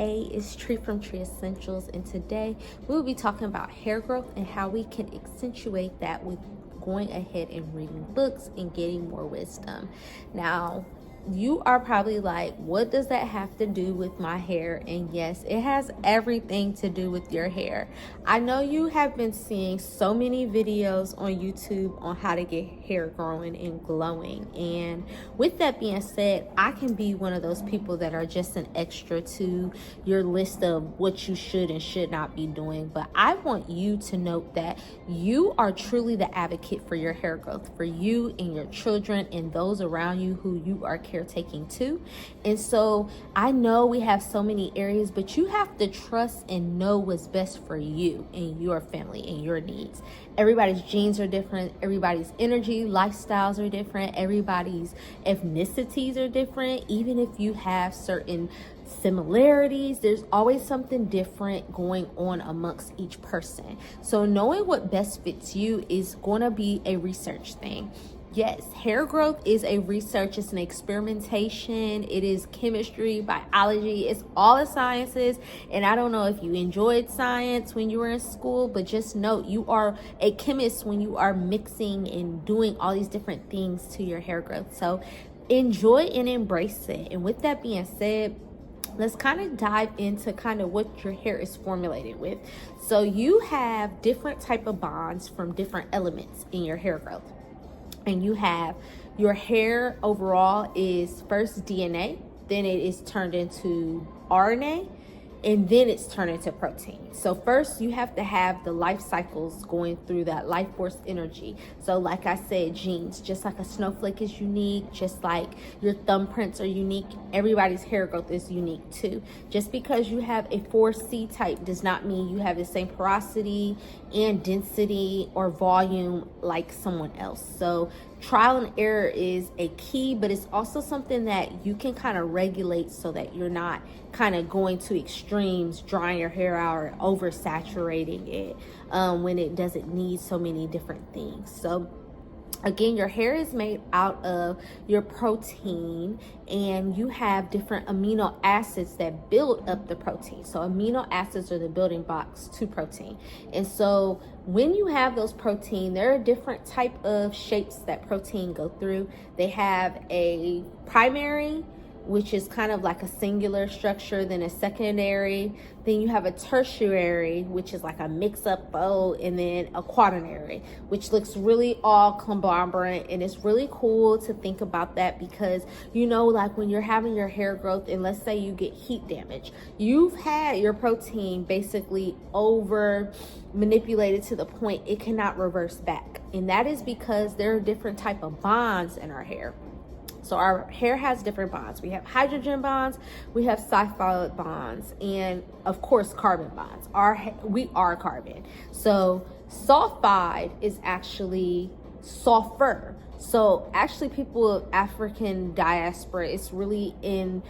Hey, it's Tree from Tree Essentials, and today we will be talking about hair growth and how we can accentuate that with going ahead and reading books and getting more wisdom. Now, you are probably like, what does that have to do with my hair? And yes, it has everything to do with your hair. I know you have been seeing so many videos on YouTube on how to get hair growing and glowing. And with that being said, I can be one of those people that are just an extra to your list of what you should and should not be doing. But I want you to note that you are truly the advocate for your hair growth, for you and your children and those around you who you are caretaking too. And so I know we have so many areas, but you have to trust and know what's best for you and your family and your needs. Everybody's genes are different. Everybody's energy, lifestyles are different. Everybody's ethnicities are different. Even if you have certain similarities, there's always something different going on amongst each person. So knowing what best fits you is going to be a research thing. Yes, hair growth is a research, it's an experimentation, it is chemistry, biology, it's all the sciences. And I don't know if you enjoyed science when you were in school, but just note you are a chemist when you are mixing and doing all these different things to your hair growth. So enjoy and embrace it. And with that being said, let's kind of dive into kind of what your hair is formulated with. So you have different type of bonds from different elements in your hair growth. And you have your hair overall is first DNA, then it is turned into RNA, and then it's turned into protein. So first you have to have the life cycles going through that life force energy. So like I said, genes, just like a snowflake is unique, just like your thumbprints are unique, everybody's hair growth is unique too. Just because you have a 4C type does not mean you have the same porosity and density or volume like someone else. So trial and error is a key, but it's also something that you can kind of regulate so that you're not kind of going to extremes, drying your hair out or oversaturating it when it doesn't need so many different things. So again, your hair is made out of your protein, and you have different amino acids that build up the protein. So amino acids are the building blocks to protein. And so when you have those protein, there are different type of shapes that protein go through. They have a primary, which is kind of like a singular structure, then a secondary, then you have a tertiary, which is like a mix-up bow, and then a quaternary, which looks really all conglomerate. And it's really cool to think about that because, you know, like when you're having your hair growth and let's say you get heat damage, you've had your protein basically over manipulated to the point it cannot reverse back. And that is because there are different type of bonds in our hair. So our hair has different bonds. We have hydrogen bonds, we have sulfide bonds, and of course carbon bonds. We are carbon. So sulfide is actually sulfur. So actually people of African diaspora, it's really in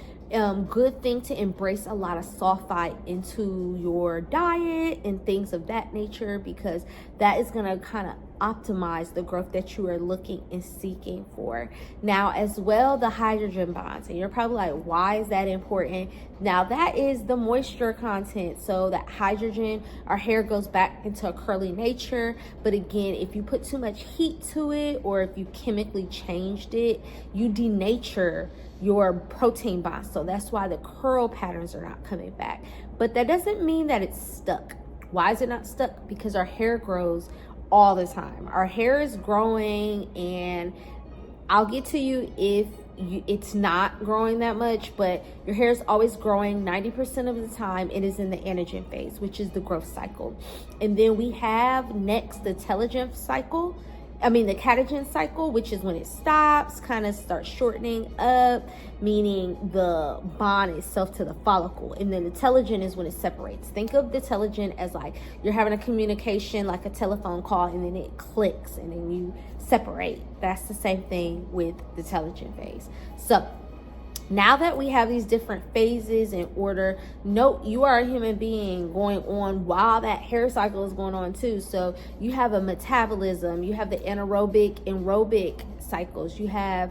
good thing to embrace a lot of sulfide into your diet and things of that nature, because that is going to kind of optimize the growth that you are looking and seeking for. Now as well, the hydrogen bonds, and you're probably like, why is that important? Now that is the moisture content. So that hydrogen, our hair goes back into a curly nature, but again, if you put too much heat to it or if you chemically changed it, you denature your protein bonds. So that's why the curl patterns are not coming back. But that doesn't mean that it's stuck. Why is it not stuck? Because our hair grows all the time. Our hair is growing, and I'll get to you if it's not growing that much, but your hair is always growing 90% of the time. It is in the anagen phase, which is the growth cycle. And then we have next the telogen cycle. The catagen cycle, which is when it stops, kind of starts shortening up, meaning the bond itself to the follicle. And then the telogen is when it separates. Think of the telogen as like you're having a communication, like a telephone call, and then it clicks and then you separate. That's the same thing with the telogen phase. So now that we have these different phases in order, note you are a human being going on while that hair cycle is going on too. So you have a metabolism, you have the anaerobic, aerobic cycles, you have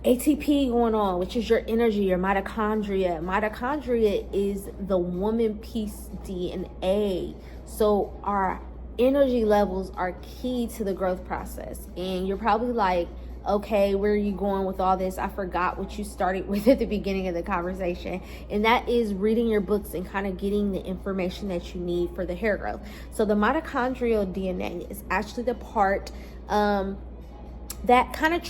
ATP going on, which is your energy, your mitochondria. Mitochondria is the woman piece DNA. So our energy levels are key to the growth process. And you're probably like, okay, where are you going with all this? I forgot what you started with at the beginning of the conversation. And that is reading your books and kind of getting the information that you need for the hair growth. So the mitochondrial DNA is actually the part that kind of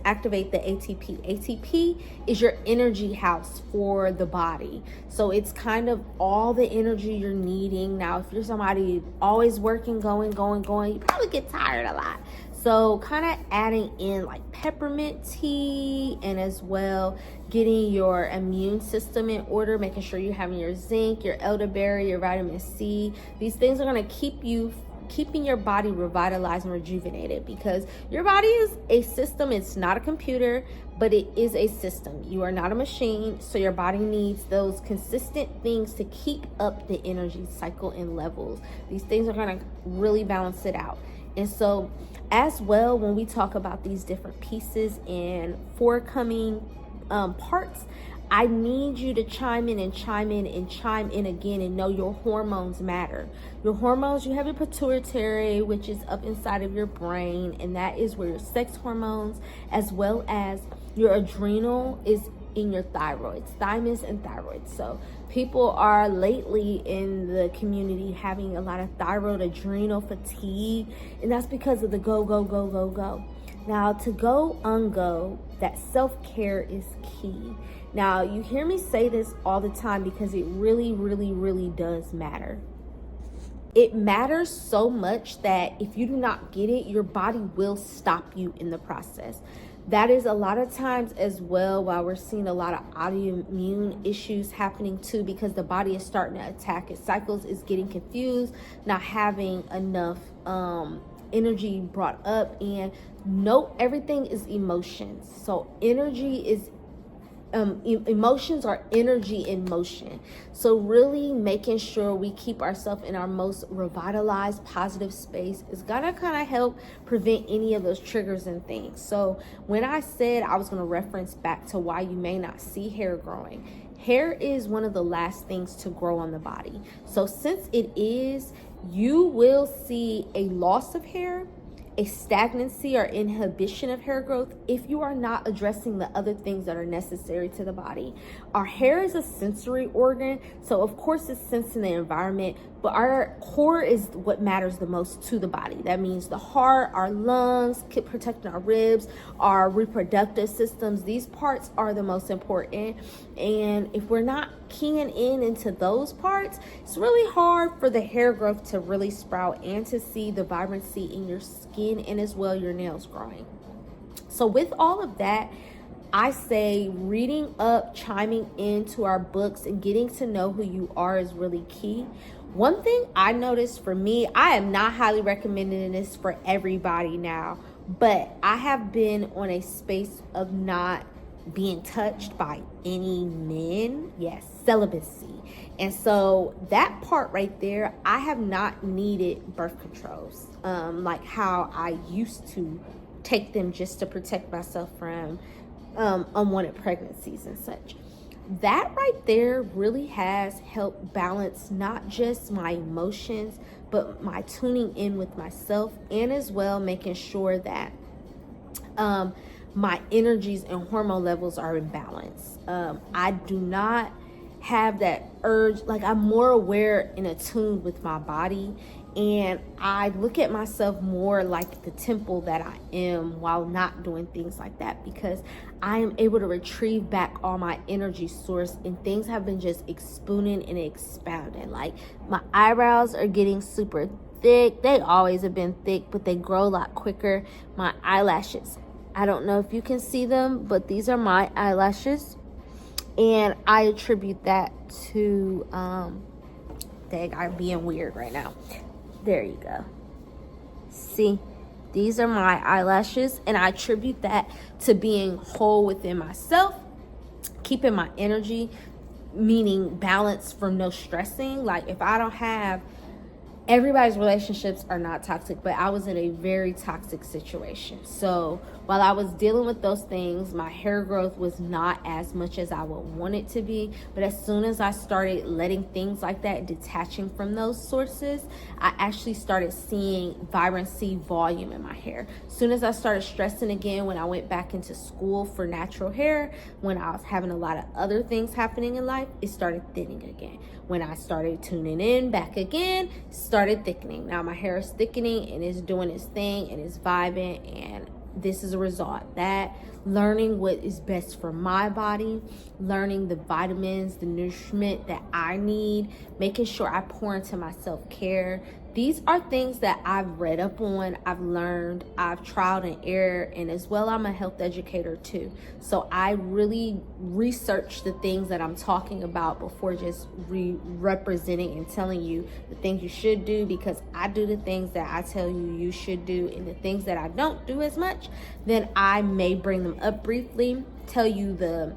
activate the ATP. ATP is your energy house for the body. So it's kind of all the energy you're needing. Now, if you're somebody always working, going, you probably get tired a lot. So kind of adding in like peppermint tea, and as well getting your immune system in order, making sure you're having your zinc, your elderberry, your vitamin C. These things are going to keeping your body revitalized and rejuvenated, because your body is a system. It's not a computer, but it is a system. You are not a machine, so your body needs those consistent things to keep up the energy cycle and levels. These things are going to really balance it out. And so as well, when we talk about these different pieces and forthcoming parts, I need you to chime in again and know your hormones matter. Your hormones, you have your pituitary, which is up inside of your brain, and that is where your sex hormones, as well as your adrenal, is in your thyroids, thymus and thyroid. So people are lately in the community having a lot of thyroid adrenal fatigue, and that's because of the go. Now, to go ungo, that self-care is key. Now, you hear me say this all the time because it really does matter. It matters so much that if you do not get it, your body will stop you in the process. That is a lot of times as well why we're seeing a lot of autoimmune issues happening too, because the body is starting to attack its cycles, is getting confused, not having enough energy brought up. And note, everything is emotions. So energy is emotions are energy in motion. So really making sure we keep ourselves in our most revitalized, positive space is gonna kind of help prevent any of those triggers and things. So when I said I was going to reference back to why you may not see hair growing, hair is one of the last things to grow on the body. So since it is, you will see a loss of hair, a stagnancy or inhibition of hair growth if you are not addressing the other things that are necessary to the body. Our hair is a sensory organ, so of course it's sensing the environment, but our core is what matters the most to the body. That means the heart, our lungs, protecting our ribs, our reproductive systems. These parts are the most important, and if we're not keying into those parts, it's really hard for the hair growth to really sprout and to see the vibrancy in your skin and as well your nails growing. So with all of that, I say reading up, chiming into our books, and getting to know who you are is really key. One thing I noticed for me, I am not highly recommending this for everybody now, but I have been on a space of not being touched by any men. Yes, celibacy. And so that part right there, I have not needed birth controls like how I used to take them just to protect myself from unwanted pregnancies and such. That right there really has helped balance not just my emotions, but my tuning in with myself, and as well making sure that my energies and hormone levels are in balance. I do not have that urge, like I'm more aware and attuned with my body, and I look at myself more like the temple that I am while not doing things like that, because I am able to retrieve back all my energy source, and things have been just expanding and expounding. Like my eyebrows are getting super thick. They always have been thick, but they grow a lot quicker. My eyelashes, I don't know if you can see them, but these are my eyelashes, and I attribute that to dang, I'm being weird right now. There you go. See, these are my eyelashes, and I attribute that to being whole within myself, keeping my energy, meaning balance from no stressing. Like if I don't have everybody's relationships are not toxic, but I was in a very toxic situation. So while I was dealing with those things, my hair growth was not as much as I would want it to be. But as soon as I started letting things like that, detaching from those sources, I actually started seeing vibrancy, volume in my hair. As soon as I started stressing again, when I went back into school for natural hair, when I was having a lot of other things happening in life, it started thinning again. When I started tuning in back again, started thickening. Now my hair is thickening and it's doing its thing and it's vibing, and this is a result. That learning what is best for my body, learning the vitamins, the nourishment that I need, making sure I pour into my self-care. These are things that I've read up on, I've learned, I've tried and errored, and as well, I'm a health educator too. So I really research the things that I'm talking about before just representing and telling you the things you should do, because I do the things that I tell you you should do, and the things that I don't do as much, then I may bring them up briefly, tell you the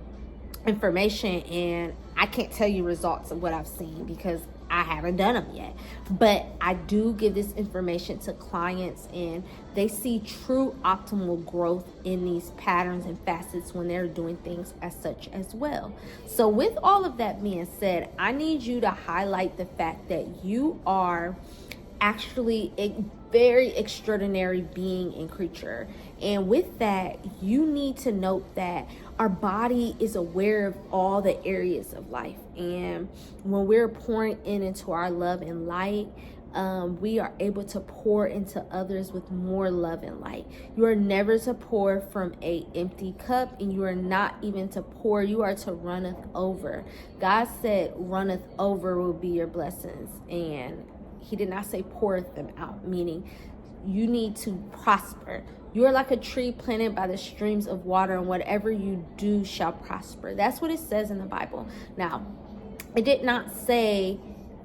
information, and I can't tell you results of what I've seen because I haven't done them yet. But I do give this information to clients, and they see true optimal growth in these patterns and facets when they're doing things as such as well. So with all of that being said, I need you to highlight the fact that you are actually a very extraordinary being and creature. And with that, you need to note that our body is aware of all the areas of life. And when we're pouring into our love and light, we are able to pour into others with more love and light. You are never to pour from an empty cup, and you are not even to pour, you are to runneth over. God said runneth over will be your blessings, and he did not say poureth them out, meaning you need to prosper. You are like a tree planted by the streams of water, and whatever you do shall prosper. That's what it says in the Bible. Now, it did not say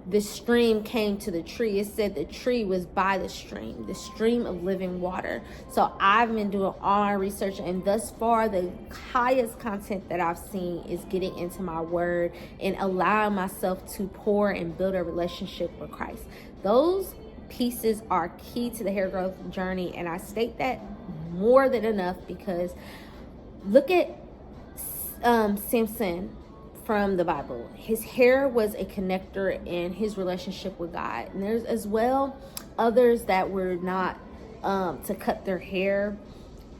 the stream came to the tree. It said the tree was by the stream of living water. So I've been doing all my research, and thus far the highest content that I've seen is getting into my word and allowing myself to pour and build a relationship with Christ. Those pieces are key to the hair growth journey, and I state that more than enough because look at Samson from the Bible. His hair was a connector in his relationship with God. And there's as well others that were not to cut their hair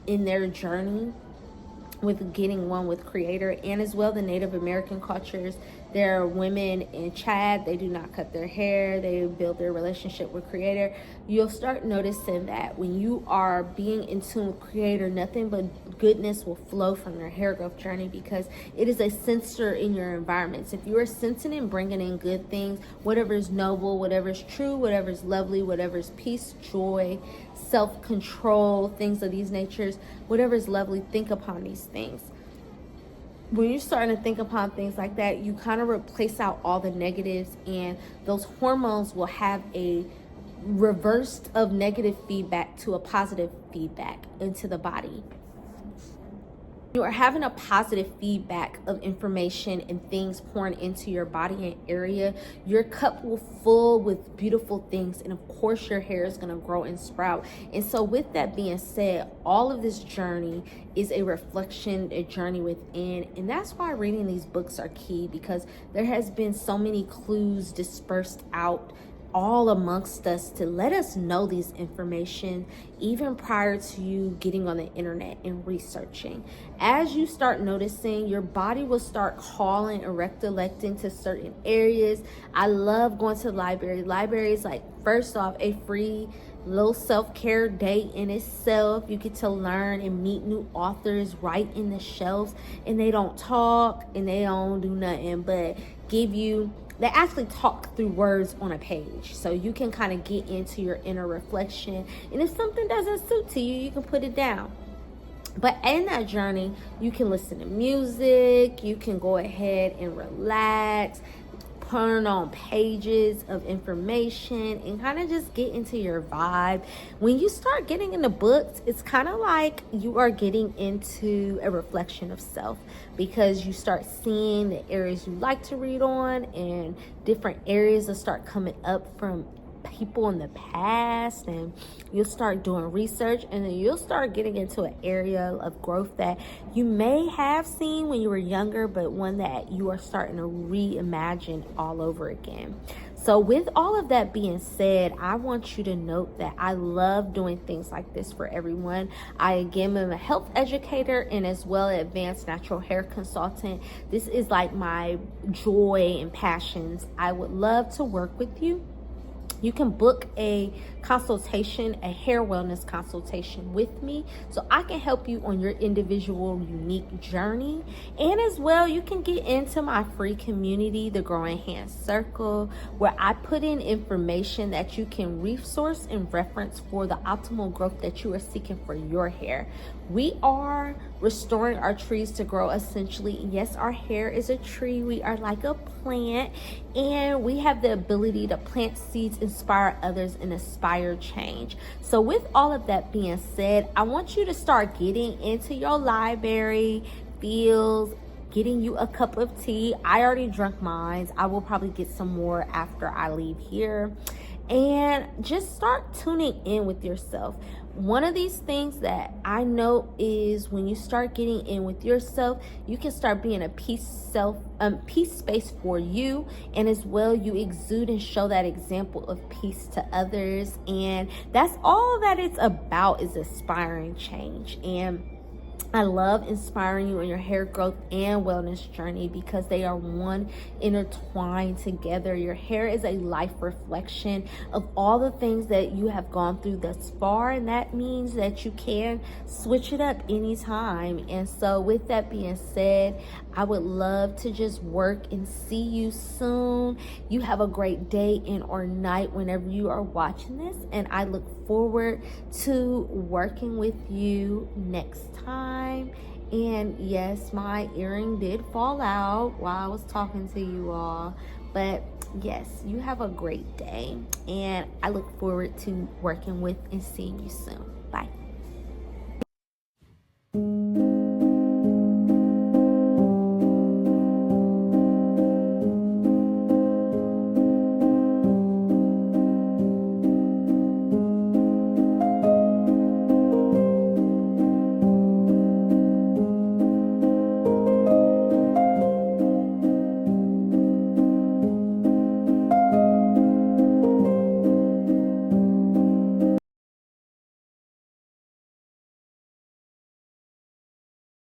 in their journey with getting one with Creator. And as well the Native American cultures, there are women in Chad, they do not cut their hair, they build their relationship with Creator. You'll start noticing that when you are being in tune with Creator, nothing but goodness will flow from your hair growth journey, because it is a sensor in your environments. If you are sensing and bringing in good things, whatever is noble, whatever is true, whatever is lovely, whatever is peace, joy, self-control, things of these natures, whatever is lovely, think upon these things. When you're starting to think upon things like that, you kind of replace out all the negatives, and those hormones will have a reversed of negative feedback to a positive feedback into the body. You are having a positive feedback of information and things pouring into your body and area. Your cup will fill with beautiful things, and of course your hair is going to grow and sprout. And so with that being said, all of this journey is a reflection, a journey within. And that's why reading these books are key, because there has been so many clues dispersed out all amongst us to let us know these information even prior to you getting on the internet and researching. As you start noticing, your body will start calling and recollecting to certain areas. I love going to the library. Library is like, first off, a free little self-care day in itself. You get to learn and meet new authors right in the shelves, and they don't talk and they don't do nothing but give you, they actually talk through words on a page, so you can kind of get into your inner reflection. And if something doesn't suit to you, you can put it down. But in that journey, you can listen to music, you can go ahead and relax, turn on pages of information and kind of just get into your vibe. When you start getting into books, it's kind of like you are getting into a reflection of self, because you start seeing the areas you like to read on, and different areas will start coming up from people in the past, and you'll start doing research, and then you'll start getting into an area of growth that you may have seen when you were younger, but one that you are starting to reimagine all over again. So with all of that being said, I want you to note that I love doing things like this for everyone. I again am a health educator and as well an advanced natural hair consultant. This is like my joy and passions. I would love to work with you. You can book a consultation, a hair wellness consultation with me, so I can help you on your individual unique journey. And as well, you can get into my free community, the Growing Hands Circle, where I put in information that you can resource and reference for the optimal growth that you are seeking for your hair. We are restoring our trees to grow essentially. Yes, our hair is a tree. We are like a plant, and we have the ability to plant seeds, inspire others, and inspire change. So with all of that being said, I want you to start getting into your library, fields, getting you a cup of tea. I already drank mine. I will probably get some more after I leave here. And just start tuning in with yourself. One of these things that I know is when you start getting in with yourself, you can start being a peace space for you, and as well you exude and show that example of peace to others. And that's all that it's about, is aspiring change. And I love inspiring you on your hair growth and wellness journey because they are one intertwined together. Your hair is a life reflection of all the things that you have gone through thus far, and that means that you can switch it up anytime. And so with that being said, I would love to just work and see you soon. You have a great day and or night whenever you are watching this, and I look forward to working with you next time. And yes, my earring did fall out while I was talking to you all, but yes, you have a great day, and I look forward to working with and seeing you soon. Bye.